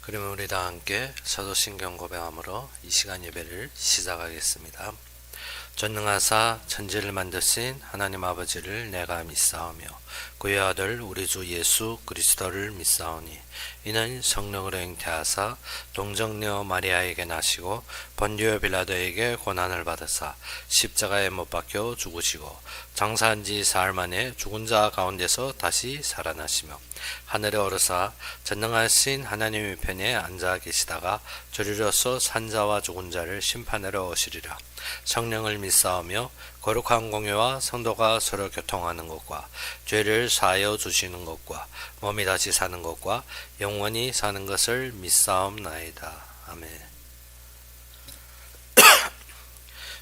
그러면 우리 다 함께 사도신경 고백함으로 이 시간 예배를 시작하겠습니다. 전능하사 천지를 만드신 하나님 아버지를 내가 믿사오며 그의 아들 우리 주 예수 그리스도를 믿사오니 이는 성령으로 잉태하사 동정녀 마리아에게 나시고 본디오 빌라도에게 고난을 받으사 십자가에 못 박혀 죽으시고 장사한 지 사흘 만에 죽은 자 가운데서 다시 살아나시며 하늘에 오르사 전능하신 하나님의 편에 앉아 계시다가 저리로서 산자와 죽은 자를 심판하러 오시리라. 성령을 믿사오며 거룩한 공회와 성도가 서로 교통하는 것과 죄를 사하여 주시는 것과 몸이 다시 사는 것과 영원히 사는 것을 믿사옵나이다. 아멘.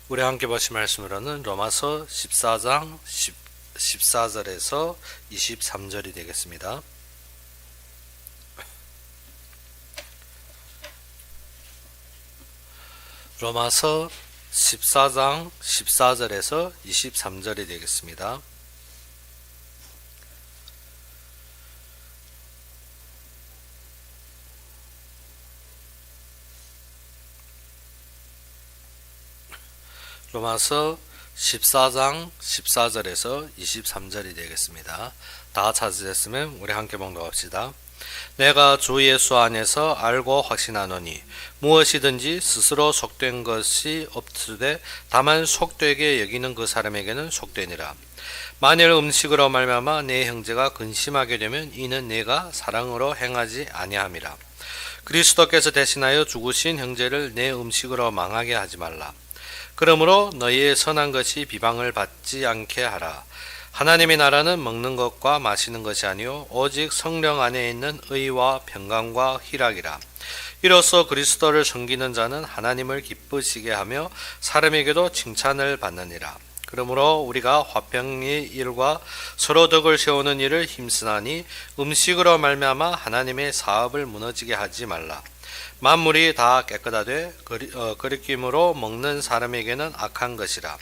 우리 함께 보신 말씀으로는 로마서 14장 14절에서 23절이 되겠습니다. 로마서 14장 14절에서 23절이 되겠습니다. 로마서 14장 14절에서 23절이 되겠습니다. 다 찾으셨으면 우리 함께 봉독합시다. 내가 주 예수 안에서 알고 확신하노니 무엇이든지 스스로 속된 것이 없으되 다만 속되게 여기는 그 사람에게는 속되니라. 만일 음식으로 말미암아 내 형제가 근심하게 되면 이는 내가 사랑으로 행하지 아니함이라. 그리스도께서 대신하여 죽으신 형제를 내 음식으로 망하게 하지 말라. 그러므로 너희의 선한 것이 비방을 받지 않게 하라. 하나님의 나라는 먹는 것과 마시는 것이 아니요 오직 성령 안에 있는 의와 평강과 희락이라. 이로써 그리스도를 섬기는 자는 하나님을 기쁘시게 하며 사람에게도 칭찬을 받느니라. 그러므로 우리가 화평의 일과 서로 덕을 세우는 일을 힘쓰나니 음식으로 말미암아 하나님의 사업을 무너지게 하지 말라. 만물이 다 깨끗하되 거리낌으로 먹는 사람에게는 악한 것이라.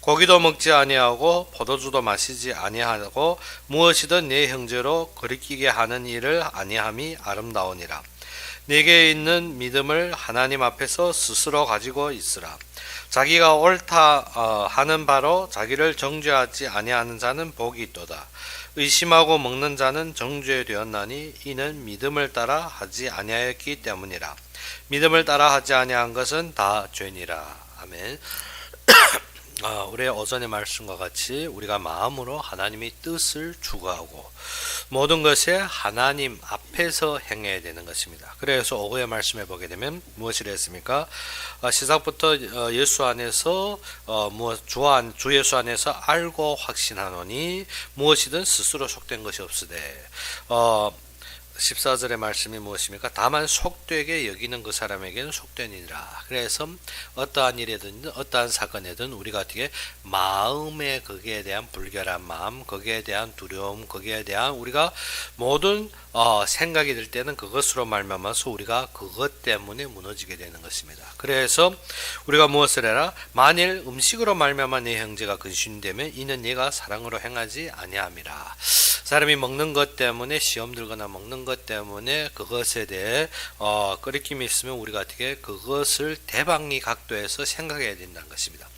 고기도 먹지 아니하고 포도주도 마시지 아니하고 무엇이든 내 형제로 거리끼게 하는 일을 아니함이 아름다우니라. 네게 있는 믿음을 하나님 앞에서 스스로 가지고 있으라. 자기가 옳다 하는 바로 자기를 정죄하지 아니하는 자는 복이 있도다. 의심하고 먹는 자는 정죄되었나니 이는 믿음을 따라 하지 아니하였기 때문이라. 믿음을 따라 하지 아니한 것은 다 죄니라. 아멘. 우리 오전의 말씀과 같이 우리가 마음으로 하나님의 뜻을 추구하고 모든 것에 하나님 앞에서 행해야 되는 것입니다. 그래서 오후의 말씀에 보게 되면 무엇이라 했습니까? 시작부터 예수 안에서 주 예수 안에서 알고 확신하노니 무엇이든 스스로 속된 것이 없으되 14절의 말씀이 무엇입니까? 다만 속되게 여기는 그 사람에게는 속되니라. 그래서 어떠한 일이든 어떠한 사건이든 우리가 어떻게 마음에 거기에 대한 불결한 마음, 거기에 대한 두려움, 거기에 대한 우리가 모든 생각이 들 때는 그것으로 말미암아서 우리가 그것 때문에 무너지게 되는 것입니다. 그래서 우리가 무엇을 해라? 만일 음식으로 말미암아 내 형제가 근심되면 이는 네가 사랑으로 행하지 아니함이라. 사람이 먹는 것 때문에 시험 들거나 먹는 것 때문에 그것에 대해 끓이김이 있으면 우리가 어떻게 그것을 대방위 각도에서 생각해야 된다는 것입니다.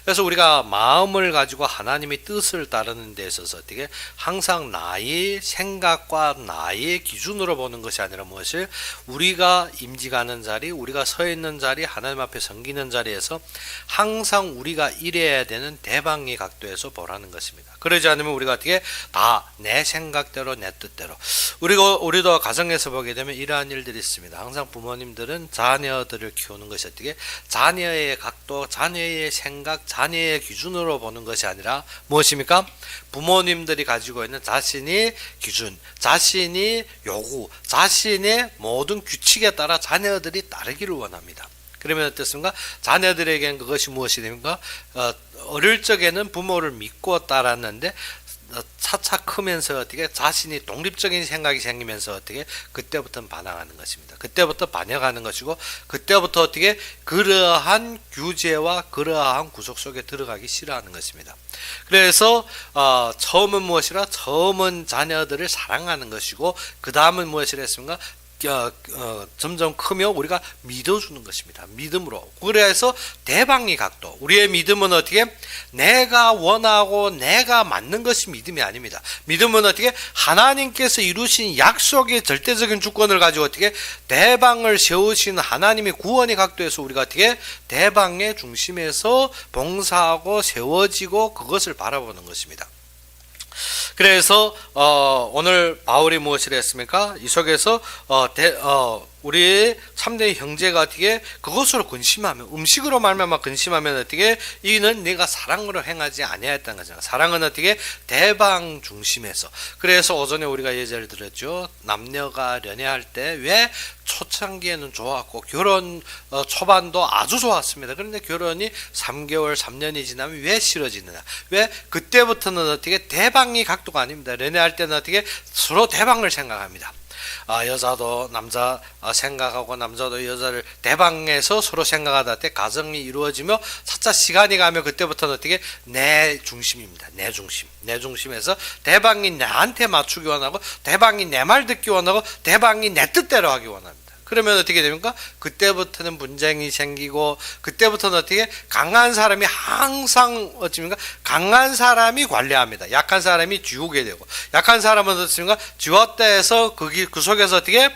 그래서 우리가 마음을 가지고 하나님의 뜻을 따르는 데 있어서 어떻게 항상 나의 생각과 나의 기준으로 보는 것이 아니라 무엇을 우리가 임직하는 자리, 우리가 서 있는 자리, 하나님 앞에 섬기는 자리에서 항상 우리가 이래야 되는 대방위 각도에서 보라는 것입니다. 그러지 않으면 우리가 어떻게 다 내 생각대로 내 뜻대로 우리도 가정에서 보게 되면 이러한 일들이 있습니다. 항상 부모님들은 자녀들을 키우는 것이 어떻게 자녀의 각도, 자녀의 생각, 자녀의 기준으로 보는 것이 아니라 무엇입니까? 부모님들이 가지고 있는 자신의 기준, 자신의 요구, 자신의 모든 규칙에 따라 자녀들이 따르기를 원합니다. 그러면 어떻습니까? 자녀들에게는 그것이 무엇이 됩니까? 어릴 적에는 부모를 믿고 따랐는데 차차 크면서 어떻게 자신이 독립적인 생각이 생기면서 어떻게 그때부터는 반항하는 것입니다. 그때부터 반역하는 것이고 그때부터 어떻게 그러한 규제와 그러한 구속 속에 들어가기 싫어하는 것입니다. 그래서 처음은 무엇이라? 처음은 자녀들을 사랑하는 것이고 그 다음은 무엇이라 했습니까? 점점 크며 우리가 믿어주는 것입니다. 믿음으로. 그래서 대방의 각도. 우리의 믿음은 어떻게? 내가 원하고 내가 맞는 것이 믿음이 아닙니다. 믿음은 어떻게? 하나님께서 이루신 약속의 절대적인 주권을 가지고 어떻게? 대방을 세우신 하나님의 구원의 각도에서 우리가 어떻게? 대방의 중심에서 봉사하고 세워지고 그것을 바라보는 것입니다. 그래서 오늘 바울이 무엇을 했습니까? 이 속에서 우리의 참된 형제가 어떻게 그것으로 근심하면, 음식으로 말미암아 근심하면 어떻게 이는 네가 사랑으로 행하지 아니하였다는 거잖아요. 사랑은 어떻게 대방 중심에서. 그래서 오전에 우리가 예제를 들었죠. 남녀가 연애할 때 왜 초창기에는 좋았고 결혼 초반도 아주 좋았습니다. 그런데 결혼이 3개월 3년이 지나면 왜 싫어지느냐? 왜? 그때부터는 어떻게 대방의 각도가 아닙니다. 연애할 때는 어떻게 서로 대방을 생각합니다. 여자도 남자 생각하고 남자도 여자를 대방에서 서로 생각하다 때 가정이 이루어지며 차차 시간이 가면 그때부터는 어떻게 내 중심입니다. 내 중심. 내 중심에서 대방이 나한테 맞추기 원하고 대방이 내 말 듣기 원하고 대방이 내 뜻대로 하기 원합니다. 그러면 어떻게 됩니까? 그때부터는 분쟁이 생기고 그때부터는 어떻게 강한 사람이 항상 어찌입니까? 강한 사람이 관리합니다. 약한 사람이 쥐우게 되고 약한 사람은 어떻습니까? 쥐었다 해서 그 속에서 어떻게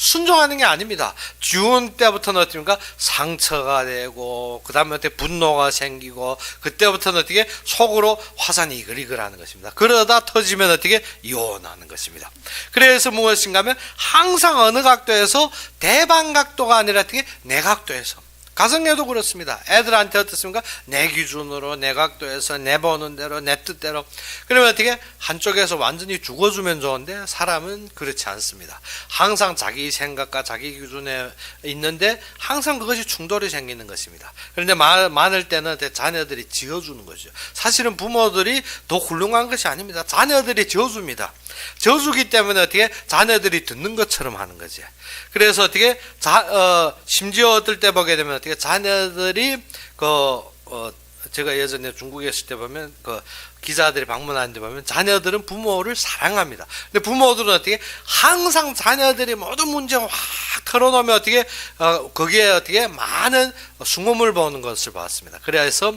순종하는 게 아닙니다. 쥐운 때부터는 어떻습니까? 상처가 되고 그 다음에 어떻게 분노가 생기고 그때부터는 어떻게 속으로 화산이 이글이글하는 것입니다. 그러다 터지면 어떻게 이혼하는 것입니다. 그래서 무엇인가 하면 항상 어느 각도에서 대방 각도가 아니라 어떻게 내 각도에서. 가정에도 그렇습니다. 애들한테 어떻습니까? 내 기준으로 내 각도에서 내 보는 대로 내 뜻대로. 그러면 어떻게 한쪽에서 완전히 죽어주면 좋은데 사람은 그렇지 않습니다. 항상 자기 생각과 자기 기준에 있는데 항상 그것이 충돌이 생기는 것입니다. 그런데 많을 때는 자녀들이 지어주는 것이죠. 사실은 부모들이 더 훌륭한 것이 아닙니다. 자녀들이 지어줍니다. 지어주기 때문에 어떻게 자녀들이 듣는 것처럼 하는 거지. 그래서 어떻게 심지어 어떨 때 보게 되면 어떻게 자녀들이 제가 예전에 중국에 있을 때 보면 기자들이 방문하는데 보면 자녀들은 부모를 사랑합니다. 근데 부모들은 어떻게 항상 자녀들이 모든 문제를 확 털어놓으면 어떻게 거기에 어떻게 많은 숭움을 보는 것을 봤습니다. 그래서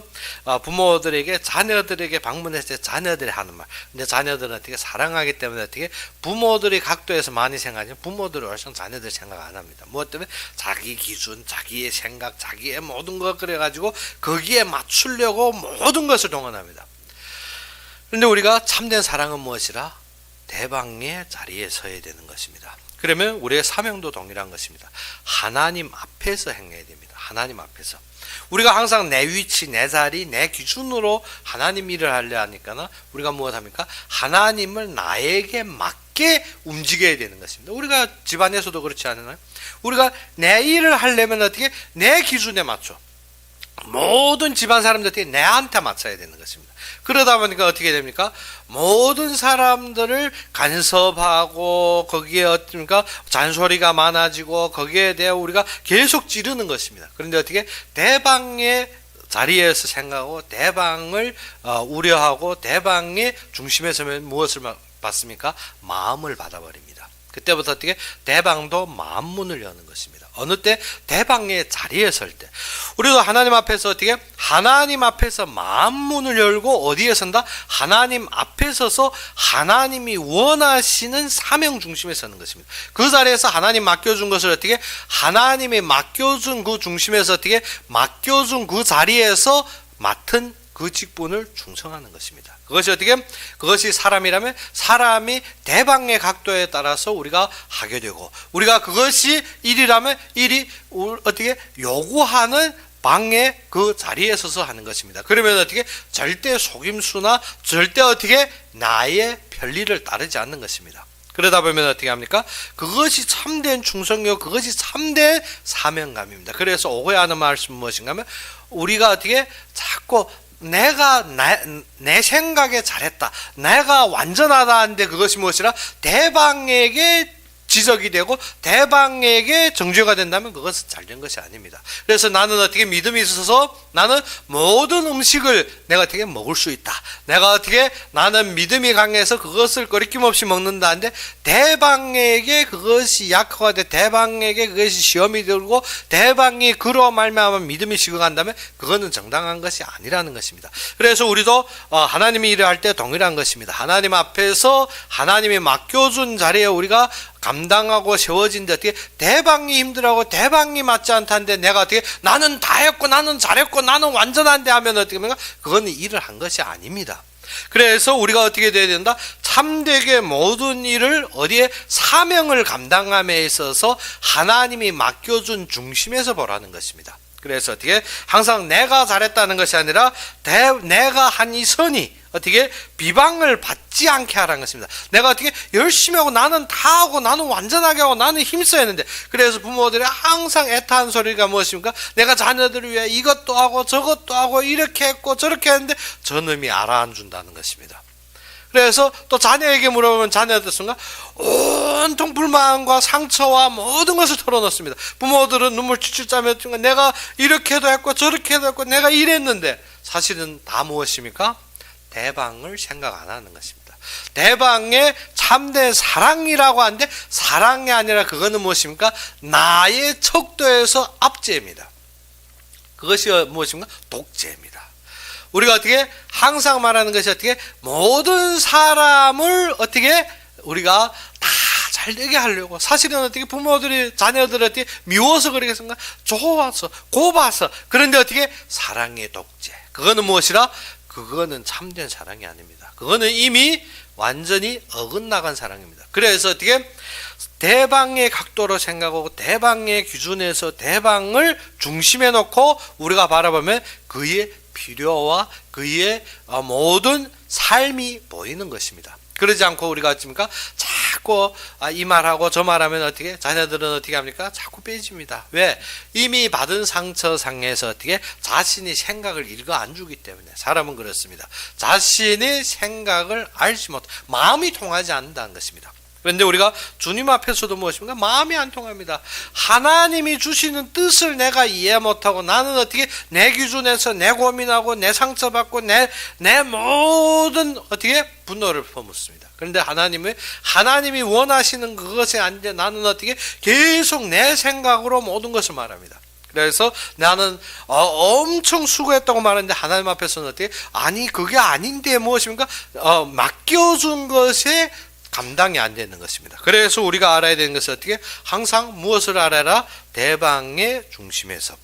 부모들에게 자녀들에게 방문했을 때 자녀들이 하는 말. 근데 자녀들은 어떻게 사랑하기 때문에 어떻게 부모들의 각도에서 많이 생각하지만 부모들이 훨씬 자녀들 생각 안 합니다. 무엇 때문에? 자기 기준, 자기의 생각, 자기의 모든 것 그래가지고 거기에 맞추려고 모든 것을 동원합니다. 그런데 우리가 참된 사랑은 무엇이라? 대방의 자리에 서야 되는 것입니다. 그러면 우리의 사명도 동일한 것입니다. 하나님 앞에서 행해야 됩니다. 하나님 앞에서. 우리가 항상 내 위치, 내 자리, 내 기준으로 하나님 일을 하려 하니까 우리가 무엇합니까? 하나님을 나에게 맞게 움직여야 되는 것입니다. 우리가 집안에서도 그렇지 않나요? 우리가 내 일을 하려면 어떻게? 내 기준에 맞춰. 모든 집안 사람들이 내한테 맞춰야 되는 것입니다. 그러다 보니까 어떻게 됩니까? 모든 사람들을 간섭하고 거기에 어떻습니까? 잔소리가 많아지고 거기에 대해 우리가 계속 찌르는 것입니다. 그런데 어떻게 대방의 자리에서 생각하고 대방을 우려하고 대방의 중심에 서면 무엇을 받습니까? 마음을 받아버립니다. 그때부터 어떻게 대방도 마음문을 여는 것입니다. 어느 때 대방의 자리에 설 때 우리도 하나님 앞에서 어떻게 하나님 앞에서 마음문을 열고 어디에 선다? 하나님 앞에 서서 하나님이 원하시는 사명 중심에 서는 것입니다. 그 자리에서 하나님 맡겨준 것을 어떻게 하나님이 맡겨준 그 중심에서 어떻게 맡겨준 그 자리에서 맡은 그 직분을 충성하는 것입니다. 그것이 어떻게? 그것이 사람이라면 사람이 대방의 각도에 따라서 우리가 하게 되고 우리가 그것이 일이라면 일이 어떻게 요구하는 방의 그 자리에 서서 하는 것입니다. 그러면 어떻게? 절대 속임수나 절대 어떻게 나의 편리를 따르지 않는 것입니다. 그러다 보면 어떻게 합니까? 그것이 참된 충성이요 그것이 참된 사명감입니다. 그래서 오해하는 말씀은 무엇인가 하면 우리가 어떻게 자꾸 내가 내 생각에 잘했다. 내가 완전하다 하는데 그것이 무엇이라? 대방에게 지적이 되고 대방에게 정죄가 된다면 그것은 잘된 것이 아닙니다. 그래서 나는 어떻게 믿음이 있어서 나는 모든 음식을 내가 어떻게 먹을 수 있다. 내가 어떻게 나는 믿음이 강해서 그것을 거리낌 없이 먹는다는데 대방에게 그것이 약화가 돼 대방에게 그것이 시험이 들고 대방이 그로 말미암아 믿음이 식어간다면 그거는 정당한 것이 아니라는 것입니다. 그래서 우리도 하나님이 일을 할 때 동일한 것입니다. 하나님 앞에서 하나님이 맡겨준 자리에 우리가 감당하고 세워진데 어떻게 대방이 힘들어하고 대방이 맞지 않다는데 내가 어떻게 나는 다 했고 나는 잘했고 나는 완전한데 하면 어떻게 합니까? 그건 일을 한 것이 아닙니다. 그래서 우리가 어떻게 돼야 된다? 참되게 모든 일을 어디에 사명을 감당함에 있어서 하나님이 맡겨준 중심에서 보라는 것입니다. 그래서 어떻게 항상 내가 잘했다는 것이 아니라 내가 한 이 선이 어떻게 비방을 받지 않게 하라는 것입니다. 내가 어떻게 열심히 하고 나는 다 하고 나는 완전하게 하고 나는 힘써야 했는데 그래서 부모들이 항상 애타한 소리가 무엇입니까? 내가 자녀들을 위해 이것도 하고 저것도 하고 이렇게 했고 저렇게 했는데 저놈이 알아안준다는 것입니다. 그래서 또 자녀에게 물어보면 자녀들 순간 온통 불만과 상처와 모든 것을 털어놓습니다. 부모들은 눈물 칠칠 짜며 내가 이렇게도 했고 저렇게도 했고 내가 이랬는데 사실은 다 무엇입니까? 대방을 생각 안 하는 것입니다. 대방의 참된 사랑이라고 하는데 사랑이 아니라 그거는 무엇입니까? 나의 척도에서 압제입니다. 그것이 무엇입니까? 독재입니다. 우리가 어떻게 항상 말하는 것이 어떻게 모든 사람을 어떻게 우리가 다 잘되게 하려고 사실은 어떻게 부모들이 자녀들을 어떻게 미워서 그러겠습니까? 좋아서 고봐서 그런데 어떻게 사랑의 독재 그거는 무엇이라? 그거는 참된 사랑이 아닙니다. 그거는 이미 완전히 어긋나간 사랑입니다. 그래서 어떻게 대방의 각도로 생각하고 대방의 기준에서 대방을 중심에 놓고 우리가 바라보면 그의 필요와 그의 모든 삶이 보이는 것입니다. 그러지 않고 우리가 어떻습니까? 자꾸 이 말하고 저 말하면 어떻게 자녀들은 어떻게 합니까? 자꾸 빼집니다. 왜? 이미 받은 상처상에서 어떻게 자신이 생각을 읽어 안 주기 때문에 사람은 그렇습니다. 자신의 생각을 알지 못 마음이 통하지 않는다는 것입니다. 그런데 우리가 주님 앞에서도 무엇입니까? 마음이 안 통합니다. 하나님이 주시는 뜻을 내가 이해 못하고 나는 어떻게 내 기준에서 내 고민하고 내 상처받고 내 모든 어떻게 분노를 퍼붓습니다. 그런데 하나님이 원하시는 그것에 아닌데 나는 어떻게 계속 내 생각으로 모든 것을 말합니다. 그래서 나는 엄청 수고했다고 말하는데 하나님 앞에서는 어떻게 아니 그게 아닌데 무엇입니까? 맡겨준 것에 감당이 안 되는 것입니다. 그래서 우리가 알아야 되는 것은 어떻게 항상 무엇을 알아라? 대방의 중심에서.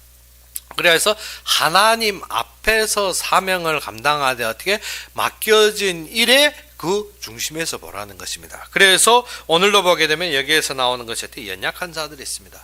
그래서 하나님 앞에서 사명을 감당하되 어떻게 맡겨진 일에 그 중심에서 보라는 것입니다. 그래서 오늘도 보게 되면 여기에서 나오는 것이 어떻게 연약한 자들이 있습니다.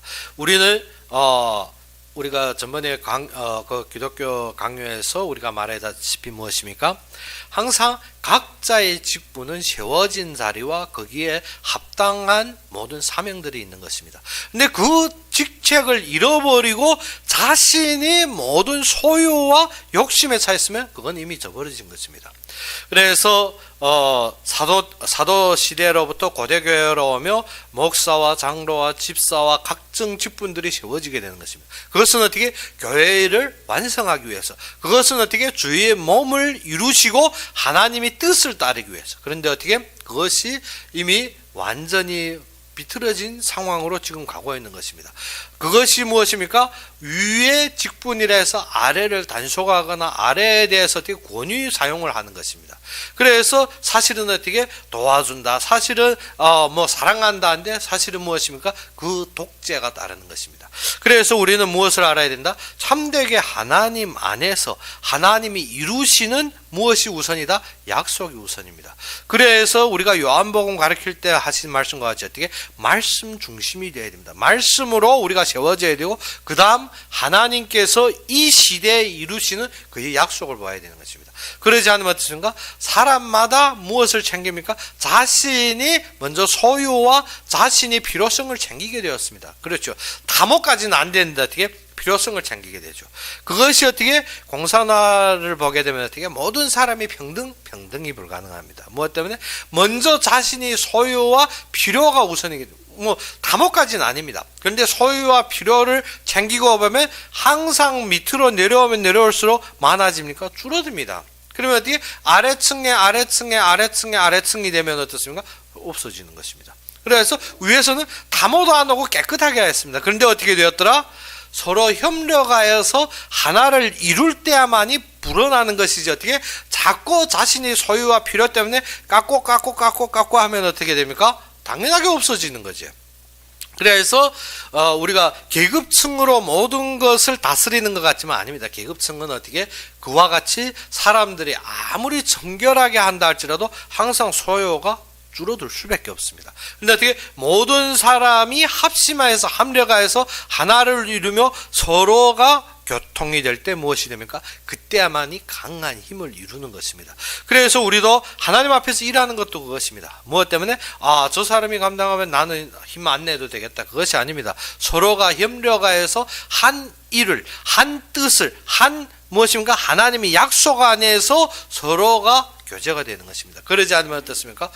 우리가 전번에 그 기독교 강요에서 우리가 말하다시피 무엇입니까? 항상 각자의 직분은 세워진 자리와 거기에 합당한 모든 사명들이 있는 것입니다. 근데 그 직책을 잃어버리고 자신이 모든 소유와 욕심에 차 있으면 그건 이미 저버려진 것입니다. 그래서 사도 시대로부터 고대교회로 오며 목사와 장로와 집사와 각종 직분들이 세워지게 되는 것입니다. 그것은 어떻게 교회를 완성하기 위해서, 그것은 어떻게 주의 몸을 이루시고 하나님의 뜻을 따르기 위해서. 그런데 어떻게 그것이 이미 완전히 비틀어진 상황으로 지금 가고 있는 것입니다. 그것이 무엇입니까? 위의 직분이라 해서 아래를 단속하거나 아래에 대해서 어떻게 권위 사용을 하는 것입니다. 그래서 사실은 어떻게 도와준다, 사실은 사랑한다 하는데 사실은 무엇입니까? 그 독재가 따르는 것입니다. 그래서 우리는 무엇을 알아야 된다? 참되게 하나님 안에서 하나님이 이루시는 무엇이 우선이다? 약속이 우선입니다. 그래서 우리가 요한복음 가르칠 때 하신 말씀과 같이 어떻게 말씀 중심이 되어야 됩니다. 말씀으로 우리가 세워져야 되고 그 다음 하나님께서 이 시대에 이루시는 그의 약속을 봐야 되는 것입니다. 그러지 않으면 어떻습니까? 사람마다 무엇을 챙깁니까? 자신이 먼저 소유와 자신이 필요성을 챙기게 되었습니다. 그렇죠. 다모까지는 안 되는데 어떻게 필요성을 챙기게 되죠. 그것이 어떻게 공산화를 보게 되면 어떻게 모든 사람이 평등이 불가능합니다. 무엇 때문에? 먼저 자신이 소유와 필요가 뭐 다모까지는 아닙니다. 그런데 소유와 필요를 챙기고 보면 항상 밑으로 내려오면 내려올수록 많아집니까? 줄어듭니다. 그러면 어떻게 아래층이 되면 어떻습니까? 없어지는 것입니다. 그래서 위에서는 담호도 안 하고 깨끗하게 하였습니다. 그런데 어떻게 되었더라? 서로 협력하여서 하나를 이룰 때야만이 불어나는 것이지, 어떻게 자꾸 자신이 소유와 필요 때문에 깎고 하면 어떻게 됩니까? 당연하게 없어지는 거죠. 그래서 우리가 계급층으로 모든 것을 다스리는 것 같지만 아닙니다. 계급층은 어떻게 그와 같이 사람들이 아무리 정결하게 한다 할지라도 항상 소유가 줄어들 수밖에 없습니다. 그런데 어떻게 모든 사람이 합심하여서 합력하여서 하나를 이루며 서로가 교통이 될 때 무엇이 됩니까? 그때야만이 강한 힘을 이루는 것입니다. 그래서 우리도 하나님 앞에서 일하는 것도 그것입니다. 무엇 때문에? 저 사람이 감당하면 나는 힘 안 내도 되겠다. 그것이 아닙니다. 서로가 협력하여서 한 일을, 한 뜻을, 무엇입니까? 하나님이 약속 안에서 서로가 교제가 되는 것입니다. 그러지 않으면 어떻습니까?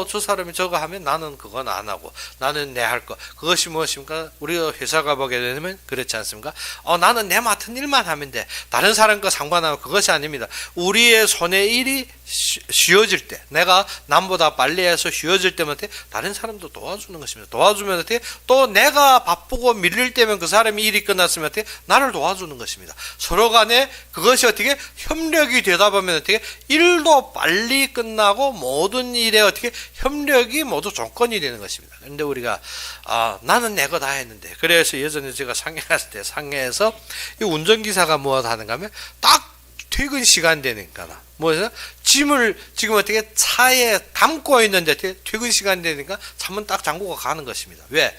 저 사람이 저거 하면 나는 그건 안 하고, 나는 내 할 거. 그것이 무엇입니까? 우리가 회사 가보게 되면 그렇지 않습니까? 나는 내 맡은 일만 하면 돼. 다른 사람 거 상관하고. 그것이 아닙니다. 우리의 손에 일이 쉬워질 때, 내가 남보다 빨리 해서 쉬워질 때면 어떻게? 다른 사람도 도와주는 것입니다. 도와주면 어떻게? 또 내가 바쁘고 밀릴 때면 그 사람이 일이 끝났으면 어떻게? 나를 도와주는 것입니다. 서로 간에 그것이 어떻게? 협력이 되다 보면 어떻게? 일도 빨리 끝나고 모든 일에 어떻게? 협력이 모두 조건이 되는 것입니다. 그런데 우리가 나는 내 거 다 했는데, 그래서 예전에 제가 상해 갔을 때 상해에서 이 운전기사가 무엇 하는가 하면 딱 퇴근 시간 되니까 뭐죠? 짐을 지금 어떻게 차에 담고 있는데 퇴근 시간 되니까 차문 딱 잠그고 가는 것입니다. 왜?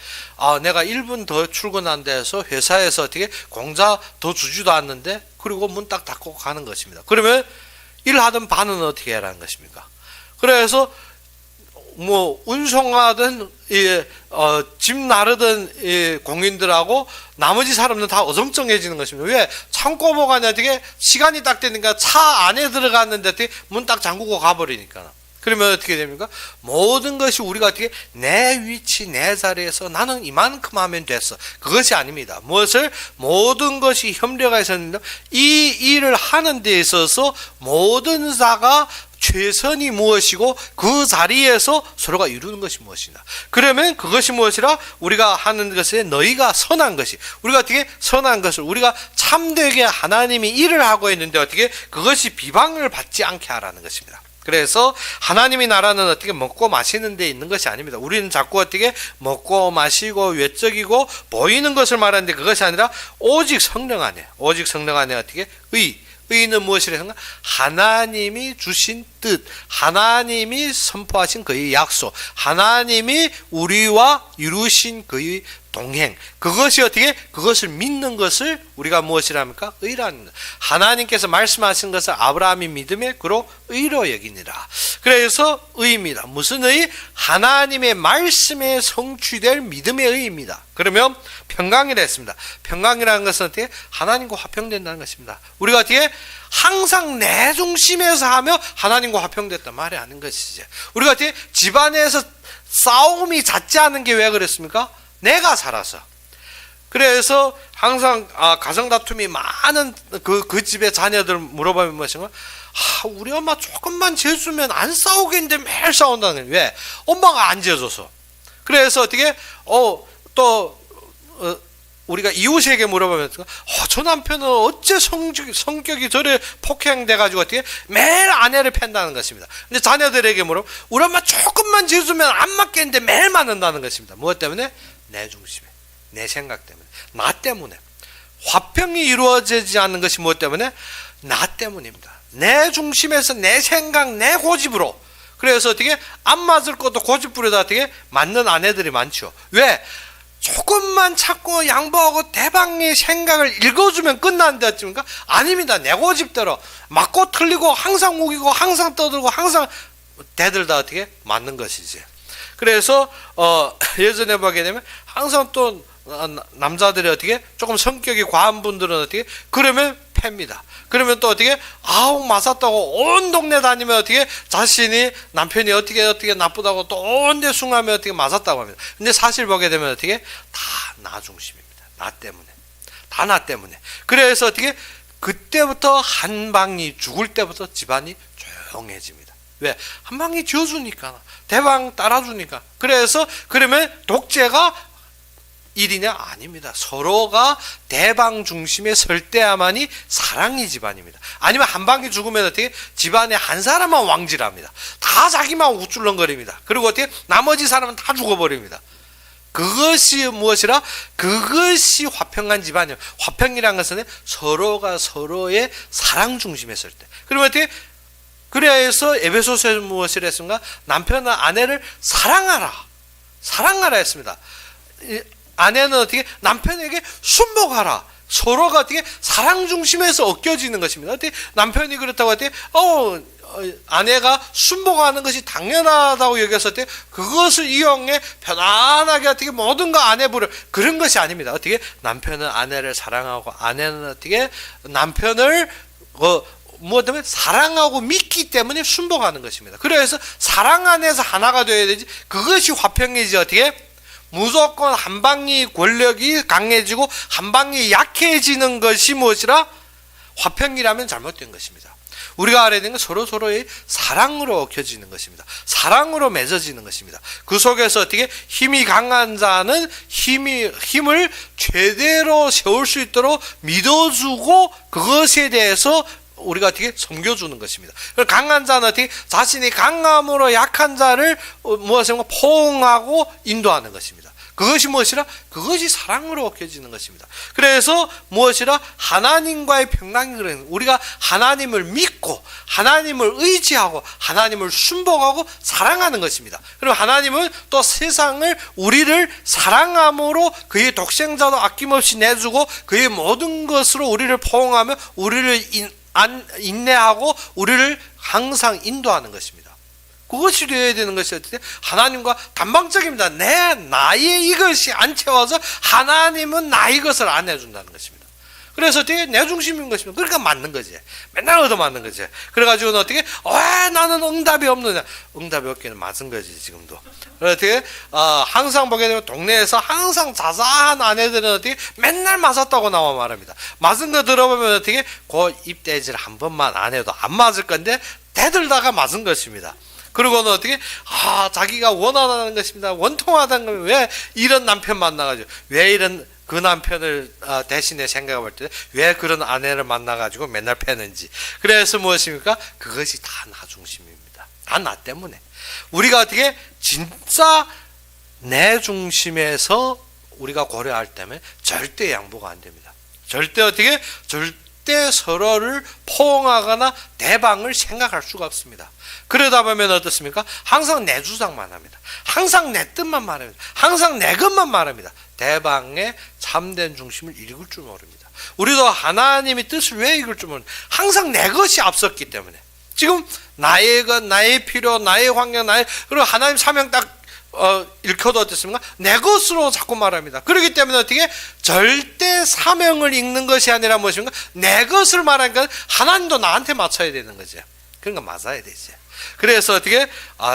내가 1분 더 출근한다 해서 회사에서 어떻게 공짜 더 주지도 않는데, 그리고 문 딱 닫고 가는 것입니다. 그러면 일하던 반은 어떻게 해라는 것입니까? 그래서 뭐 운송하든 짐 나르던 공인들하고 나머지 사람들은 다 어정쩡해지는 것입니다. 왜? 창고 보관이 어떻게 시간이 딱 되니까 차 안에 들어갔는데 어떻게 문 딱 잠그고 가버리니까. 그러면 어떻게 됩니까? 모든 것이 우리가 어떻게 내 위치 내 자리에서 나는 이만큼 하면 됐어. 그것이 아닙니다. 무엇을? 모든 것이 협력해서 이 일을 하는 데 있어서 모든 자가 최선이 무엇이고 그 자리에서 서로가 이루는 것이 무엇이냐. 그러면 그것이 무엇이라? 우리가 하는 것에 너희가 선한 것이, 우리가 어떻게 선한 것을 우리가 참되게 하나님이 일을 하고 있는데 어떻게 그것이 비방을 받지 않게 하라는 것입니다. 그래서 하나님의 나라는 어떻게 먹고 마시는 데 있는 것이 아닙니다. 우리는 자꾸 어떻게 먹고 마시고 외적이고 보이는 것을 말하는데 그것이 아니라 오직 성령 안에 어떻게 의는 무엇이라는가? 하나님이 주신 뜻, 하나님이 선포하신 그의 약속, 하나님이 우리와 이루신 그의 동행, 그것이 어떻게? 그것을 믿는 것을 우리가 무엇이랍니까? 의라는 것. 하나님께서 말씀하신 것을 아브라함이 믿음에 그로 의로 여기니라. 그래서 의입니다. 무슨 의? 하나님의 말씀에 성취될 믿음의 의입니다. 그러면 평강이라 했습니다. 평강이라는 것은 어떻게? 하나님과 화평된다는 것입니다. 우리가 어떻게? 항상 내 중심에서 하며 하나님과 화평됐단 말이 아닌 것이지. 우리가 어떻게? 집안에서 싸움이 잦지 않은 게 왜 그랬습니까? 내가 살아서. 그래서 항상 가정 다툼이 많은 그 집의 자녀들 물어보면 무엇인가? 우리 엄마 조금만 재주면 안 싸우겠는데 매일 싸운다는 거예요. 왜? 엄마가 안 재줘서. 그래서 어떻게 우리가 이웃에게 물어보면 저 남편은 어째 성격이 저래 폭행돼가지고 어떻게 매일 아내를 팬다는 것입니다. 근데 자녀들에게 물어보면 우리 엄마 조금만 재주면 안 맞겠는데 매일 맞는다는 것입니다. 무엇 때문에? 내 중심에, 내 생각 때문에, 나 때문에. 화평이 이루어지지 않는 것이 무엇 때문에? 나 때문입니다. 내 중심에서 내 생각, 내 고집으로. 그래서 어떻게 안 맞을 것도 고집 부려다 어떻게 맞는 아내들이 많죠. 왜? 조금만 찾고 양보하고 대방의 생각을 읽어주면 끝나는데 어찌입니까? 아닙니다. 내 고집대로 맞고 틀리고 항상 우기고 항상 떠들고 항상 대들 다 어떻게 맞는 것이지. 그래서 예전에 보게 되면 항상 또 남자들이 어떻게 조금 성격이 과한 분들은 어떻게 그러면 팹니다. 그러면 또 어떻게 아우 맞았다고 온 동네 다니면 어떻게 자신이 남편이 어떻게 나쁘다고 또 온 데 숭하면 어떻게 맞았다고 합니다. 근데 사실 보게 되면 어떻게 다 나 중심입니다. 나 때문에. 다 나 때문에. 그래서 어떻게 그때부터 한 방이 죽을 때부터 집안이 조용해집니다. 왜? 한 방이 지어주니까. 대방 따라주니까. 그래서 그러면 독재가 일이냐? 아닙니다. 서로가 대방 중심에 설 때야만이 사랑의 집안입니다. 아니면 한 방이 죽으면 어떻게 집안에 한 사람만 왕질합니다. 다 자기만 우쭐렁거립니다. 그리고 어떻게 나머지 사람은 다 죽어버립니다. 그것이 무엇이라? 그것이 화평한 집안이에요. 화평이란 것은 서로가 서로의 사랑 중심에 설 때. 그러면 어떻게? 그래서 에베소서에서 무엇을 했습니까? 남편은 아내를 사랑하라. 사랑하라 했습니다. 아내는 어떻게? 남편에게 순복하라. 서로가 어떻게? 사랑 중심에서 엮여지는 것입니다. 어떻게? 남편이 그렇다고 어떻게? 아내가 순복하는 것이 당연하다고 여겼을 때 그것을 이용해 편안하게 어떻게 모든 거 아내 부려 그런 것이 아닙니다. 어떻게? 남편은 아내를 사랑하고 아내는 어떻게? 남편을 무엇 때문에 사랑하고 믿기 때문에 순복하는 것입니다. 그래서 사랑 안에서 하나가 되어야 되지. 그것이 화평이지. 어떻게? 무조건 한 방이 권력이 강해지고 한 방이 약해지는 것이 무엇이라? 화평이라면 잘못된 것입니다. 우리가 알아야 되는 건 서로서로의 사랑으로 얽혀지는 것입니다. 사랑으로 맺어지는 것입니다. 그 속에서 어떻게 힘이 강한 자는 힘을 최대로 세울 수 있도록 믿어주고 그것에 대해서 우리가 어떻게 섬겨주는 것입니다. 강한 자는 어떻게 자신이 강함으로 약한 자를 무엇인가 포옹하고 인도하는 것입니다. 그것이 무엇이라? 그것이 사랑으로 얽혀지는 것입니다. 그래서 무엇이라? 하나님과의 평강이 그런 우리가 하나님을 믿고 하나님을 의지하고 하나님을 순복하고 사랑하는 것입니다. 그리고 하나님은 또 세상을 우리를 사랑함으로 그의 독생자도 아낌없이 내주고 그의 모든 것으로 우리를 포옹하며 우리를 인내하고 우리를 항상 인도하는 것입니다. 그것이 되어야 되는 것이 어떻게? 하나님과 단방적입니다. 나의 이것이 안 채워서 하나님은 나의 것을 안 해준다는 것입니다. 그래서 어떻게? 내 중심인 것입니다. 그러니까 맞는 거지. 맨날 얻어맞는 거지. 그래가지고 어떻게? 왜 나는 응답이 없느냐? 응답이 없기는 맞은 거지 지금도. 어떻게? 항상 보게 되면 동네에서 항상 자자한 아내들은 어떻게? 맨날 맞았다고 나와 말합니다. 맞은 거 들어보면 어떻게? 그 입대질 한 번만 안 해도 안 맞을 건데 대들다가 맞은 것입니다. 그리고는 어떻게? 자기가 원하는 것입니다. 원통하다는 건 왜 이런 남편 만나가지고 왜 이런 그 남편을 대신에 생각해 볼 때 왜 그런 아내를 만나가지고 맨날 패는지. 그래서 무엇입니까? 그것이 다 나 중심입니다. 다 나 때문에. 우리가 어떻게 진짜 내 중심에서 우리가 고려할 때면 절대 양보가 안 됩니다. 절대 어떻게? 절대 서로를 포옹하거나 대방을 생각할 수가 없습니다. 그러다 보면 어떻습니까? 항상 내 주장만 합니다. 항상 내 뜻만 말합니다. 항상 내 것만 말합니다. 대방의 참된 중심을 읽을 줄 모릅니다. 우리도 하나님의 뜻을 왜 읽을 줄 모릅니다. 항상 내 것이 앞섰기 때문에. 지금 나의 것, 나의 필요, 나의 환경, 그리고 하나님 사명 딱 읽혀도 어떻습니까? 내 것으로 자꾸 말합니다. 그렇기 때문에 어떻게? 절대 사명을 읽는 것이 아니라 무엇입니까? 내 것을 말하니까 하나님도 나한테 맞춰야 되는 거죠. 그러니까 맞아야 되지. 그래서 어떻게?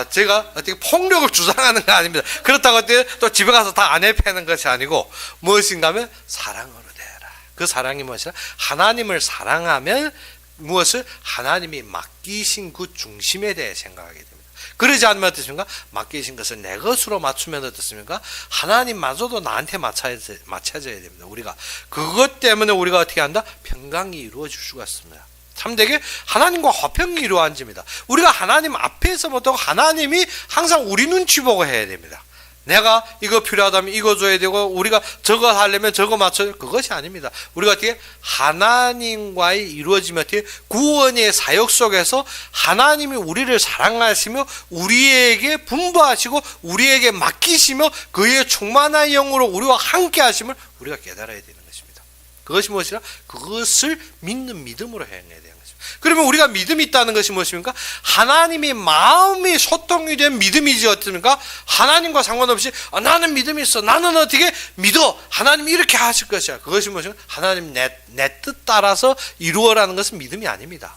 제가 어떻게 폭력을 주장하는 거 아닙니다. 그렇다고 어떻게 또 집에 가서 다 아내 패는 것이 아니고 무엇인가 하면 사랑으로 대하라. 그 사랑이 무엇이라? 하나님을 사랑하면 무엇을? 하나님이 맡기신 그 중심에 대해 생각하게 됩니다. 그러지 않으면 어떻습니까? 맡기신 것을 내 것으로 맞추면 어떻습니까? 하나님마저도 나한테 맞춰져야 됩니다. 우리가 그것 때문에 우리가 어떻게 한다? 평강이 이루어질 수가 있습니다. 참되게 하나님과 화평이 이루어집니다. 우리가 하나님 앞에서부터 하나님이 항상 우리 눈치 보고 해야 됩니다. 내가 이거 필요하다면 이거 줘야 되고 우리가 저거 하려면 저거 맞춰야 그것이 아닙니다. 우리가 어떻게 하나님과의 이루어지면 어떻게 구원의 사역 속에서 하나님이 우리를 사랑하시며 우리에게 분부하시고 우리에게 맡기시며 그의 충만한 영으로 우리와 함께 하심을 우리가 깨달아야 되는 것입니다. 그것이 무엇이라? 그것을 믿는 믿음으로 행해야 되는 것입니다. 그러면 우리가 믿음이 있다는 것이 무엇입니까? 하나님이 마음이 소통이 된 믿음이지 어떻습니까? 하나님과 상관없이 나는 믿음이 있어. 나는 어떻게 믿어. 하나님이 이렇게 하실 것이야. 그것이 무엇입니까? 하나님 내 뜻 따라서 이루어라는 것은 믿음이 아닙니다.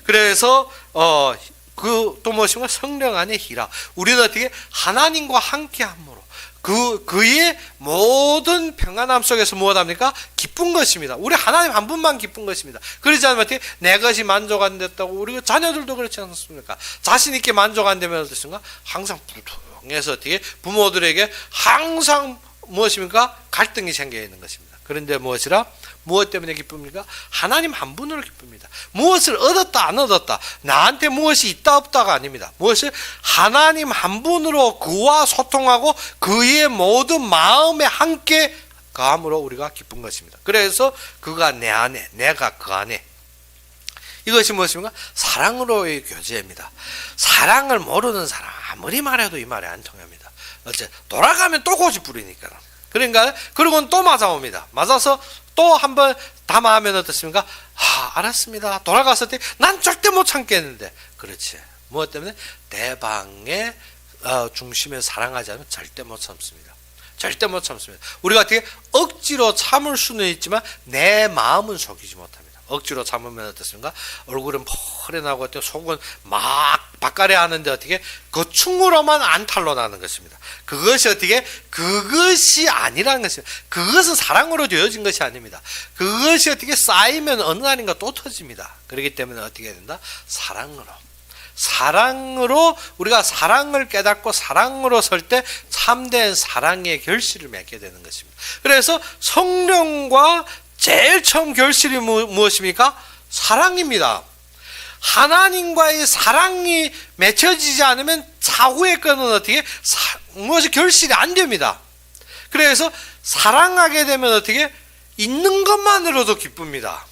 그래서 또 무엇인가? 성령 안에 희락. 우리는 어떻게 하나님과 함께함으로 그의 모든 평안함 속에서 무엇합니까? 기쁜 것입니다. 우리 하나님 한 분만 기쁜 것입니다. 그러지 않으면 어떻게 내 것이 만족 안 됐다고 우리 자녀들도 그렇지 않습니까? 자신 있게 만족 안 되면 어떻습니까? 항상 불통해서 어떻게 부모들에게 항상 무엇입니까? 갈등이 생겨 있는 것입니다. 그런데 무엇이라? 무엇 때문에 기쁩니까? 하나님 한 분으로 기쁩니다. 무엇을 얻었다 안 얻었다, 나한테 무엇이 있다 없다가 아닙니다. 무엇을? 하나님 한 분으로 그와 소통하고 그의 모든 마음에 함께 가함으로 우리가 기쁜 것입니다. 그래서 그가 내 안에, 내가 그 안에. 이것이 무엇입니까? 사랑으로의 교제입니다. 사랑을 모르는 사람 아무리 말해도 이 말이 안 통합니다. 어째 돌아가면 또 고집 부리니까. 그러니까 그리고는 또 맞아옵니다. 맞아서 또 한번 담아하면 어떻습니까? 알았습니다. 돌아갔을 때 난 절대 못 참겠는데. 그렇지. 무엇 때문에? 내 방의 중심에 사랑하지 않으면 절대 못 참습니다. 절대 못 참습니다. 우리가 어떻게 억지로 참을 수는 있지만 내 마음은 속이지 못합니다. 억지로 참으면 어떻습니까? 얼굴은 펄해나고 속은 막 바까래 하는데 어떻게 그 충으로만 안탈로 나는 것입니다. 그것이 어떻게? 그것이 아니라는 것입니다. 그것은 사랑으로 되어진 것이 아닙니다. 그것이 어떻게 쌓이면 어느 날인가 또 터집니다. 그렇기 때문에 어떻게 된다? 사랑으로 우리가 사랑을 깨닫고 사랑으로 설 때 참된 사랑의 결실을 맺게 되는 것입니다. 그래서 성령과 제일 처음 결실이 무엇입니까? 사랑입니다. 하나님과의 사랑이 맺혀지지 않으면 차후의 것은 어떻게? 무엇이 결실이 안 됩니다. 그래서 사랑하게 되면 어떻게? 있는 것만으로도 기쁩니다.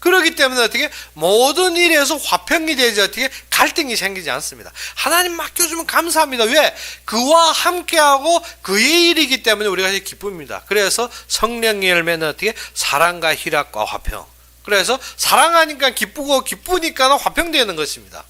그렇기 때문에 어떻게? 모든 일에서 화평이 되지 어떻게? 갈등이 생기지 않습니다. 하나님 맡겨주면 감사합니다. 왜? 그와 함께하고 그의 일이기 때문에 우리가 기쁩니다. 그래서 성령의 열매는 어떻게? 사랑과 희락과 화평. 그래서 사랑하니까 기쁘고 기쁘니까 화평되는 것입니다.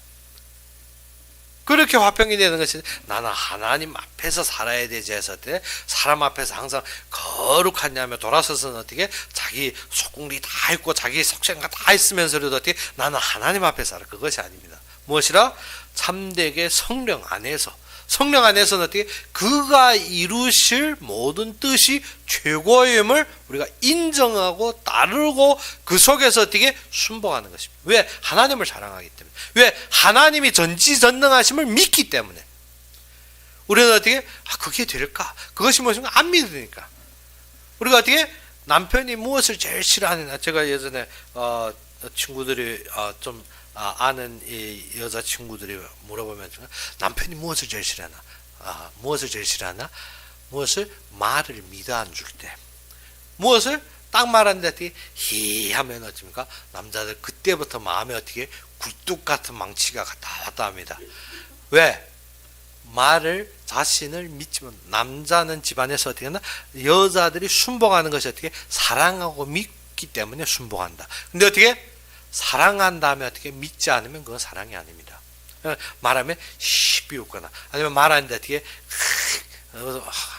그렇게 화평이 되는 것이 나는 하나님 앞에서 살아야 되지 해서 사람 앞에서 항상 거룩하냐며 돌아서서는 어떻게 자기 속궁리 다 있고 자기 속생각 다 있으면서도 어떻게 나는 하나님 앞에 살아. 그것이 아닙니다. 무엇이라? 참되게 성령 안에서는 어떻게 그가 이루실 모든 뜻이 최고임을 우리가 인정하고 따르고 그 속에서 어떻게 순복하는 것입니다. 왜? 하나님을 사랑하기 때문에. 왜? 하나님이 전지전능하심을 믿기 때문에. 우리는 어떻게? 그게 될까? 그것이 무엇인가? 안 믿으니까. 우리가 어떻게? 남편이 무엇을 제일 싫어하느냐. 제가 예전에 친구들이 좀 아는 이 여자친구들이 물어보면 남편이 무엇을 제일 싫어하나? 무엇을 제일 싫어하나? 무엇을? 말을 믿어 안 줄 때. 무엇을? 딱 말하는데 어떻게? 하면 어떻습니까? 남자들 그때부터 마음에 어떻게? 굴뚝 같은 망치가 왔다 합니다. 왜? 말을 자신을 믿지만 남자는 집안에서 어떻게 하나? 여자들이 순복하는 것이 어떻게? 사랑하고 믿기 때문에 순복한다. 근데 어떻게? 사랑한 다음에 어떻게 믿지 않으면 그건 사랑이 아닙니다. 말하면 비웃거나 아니면 말하는데 어떻게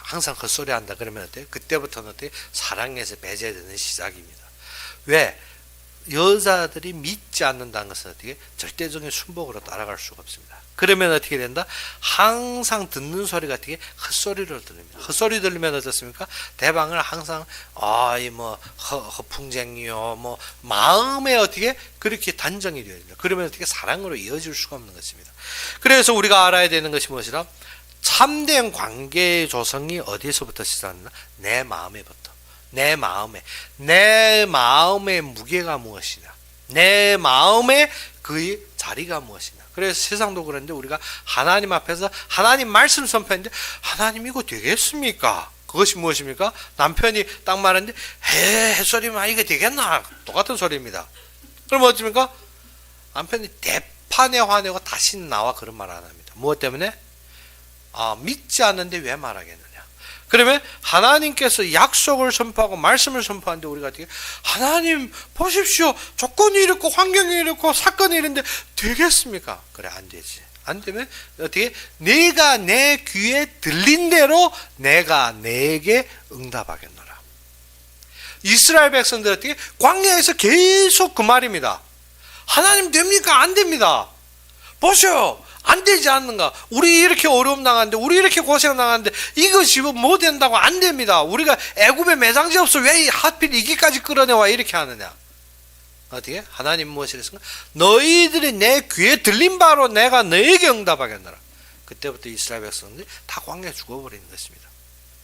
항상 헛소리 한다 그러면 어때요? 그때부터는 어떻게? 사랑에서 배제되는 시작입니다. 왜? 여자들이 믿지 않는다는 것은 어떻게? 절대적인 순복으로 따라갈 수가 없습니다. 그러면 어떻게 된다? 항상 듣는 소리가 어떻게? 헛소리를 들립니다. 헛소리 들리면 어떻습니까? 대방을 항상 허풍쟁이요 마음에 어떻게? 그렇게 단정이 되어야 됩니다. 그러면 어떻게? 사랑으로 이어질 수가 없는 것입니다. 그래서 우리가 알아야 되는 것이 무엇이라? 참된 관계의 조성이 어디서부터 시작하나? 내 마음에부터. 내 마음의 무게가 무엇이냐? 내 마음의 그의 자리가 무엇이냐? 그래서 세상도 그런데 우리가 하나님 앞에서 하나님 말씀 선포했는데 하나님 이거 되겠습니까? 그것이 무엇입니까? 남편이 딱 말하는데 햇소리만 이게 되겠나? 똑같은 소리입니다. 그럼 어떻습니까? 남편이 대판에 화내고 다시는 나와 그런 말 안 합니다. 무엇 때문에? 믿지 않는데 왜 말하겠느냐? 그러면 하나님께서 약속을 선포하고 말씀을 선포하는데 우리가 어떻게 하나님 보십시오. 조건이 이렇고 환경이 이렇고 사건이 이런데 되겠습니까? 그래 안 되지. 안 되면 어떻게 내가 내 귀에 들린 대로 내가 내게 응답하겠노라. 이스라엘 백성들 어떻게 광야에서 계속 그 말입니다. 하나님 됩니까? 안 됩니다. 보세요. 안 되지 않는가? 우리 이렇게 어려움 당하는데, 우리 이렇게 고생 당하는데, 이것이 뭐 된다고 안 됩니다. 우리가 애굽에 매장지 없어 왜 하필 이기까지 끌어내와 이렇게 하느냐? 어떻게? 하나님 무엇이 했습니까? 너희들이 내 귀에 들린 바로 내가 너에게 응답하겠노라. 그때부터 이스라엘 백성들이 다 광야에 죽어버리는 것입니다.